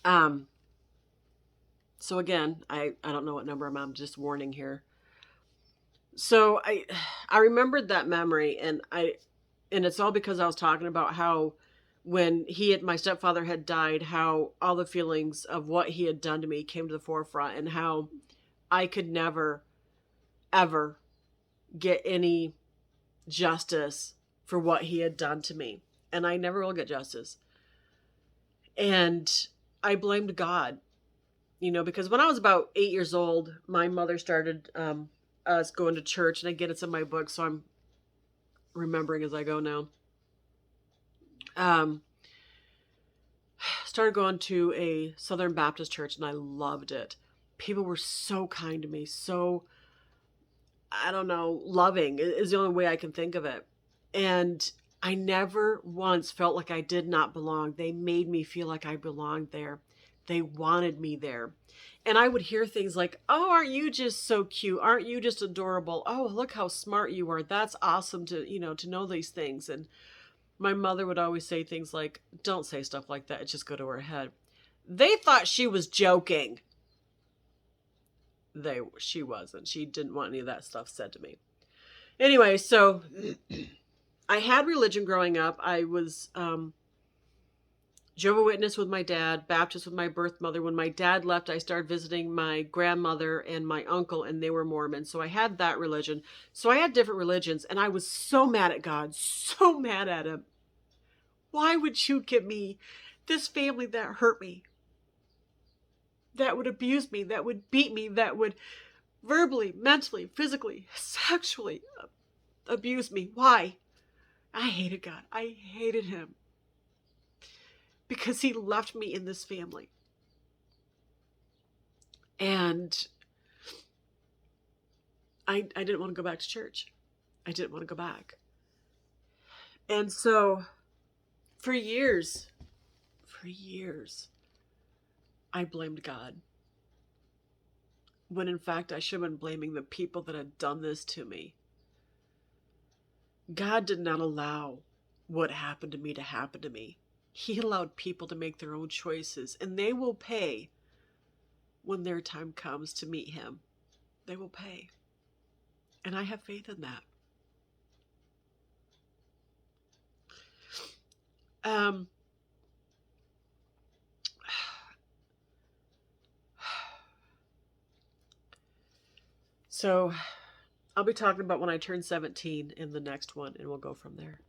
Um, so again, I don't know what number I'm just warning here. So I remembered that memory, and it's all because I was talking about how when my stepfather had died, how all the feelings of what he had done to me came to the forefront, and how I could never ever get any justice for what he had done to me, and I never will get justice. And I blamed God, because when I was about 8 years old, my mother started us going to church, and again, it's in my book, so I'm remembering as I go now. Um, Started going to a Southern Baptist church, and I loved it. People were so kind to me, so, I don't know, loving is the only way I can think of it. And I never once felt like I did not belong. They made me feel like I belonged there. They wanted me there. And I would hear things like, "Oh, aren't you just so cute? Aren't you just adorable? Oh, look how smart you are. That's awesome to know these things." And my mother would always say things like, "Don't say stuff like that. It just go to her head." They thought she was joking. She wasn't. She didn't want any of that stuff said to me. Anyway, so I had religion growing up. I was Jehovah's Witness with my dad, Baptist with my birth mother. When my dad left, I started visiting my grandmother and my uncle, and they were Mormon. So I had that religion. So I had different religions, and I was so mad at God, so mad at him. Why would you give me this family that hurt me, that would abuse me, that would beat me, that would verbally, mentally, physically, sexually abuse me? Why? I hated God. I hated him because he left me in this family. And I didn't want to go back to church. I didn't want to go back. And so for years, I blamed God. When in fact, I should have been blaming the people that had done this to me. God did not allow what happened to me to happen to me. He allowed people to make their own choices, and they will pay when their time comes to meet him. They will pay. And I have faith in that. Um, so I'll be talking about when I turn 17 in the next one, and we'll go from there.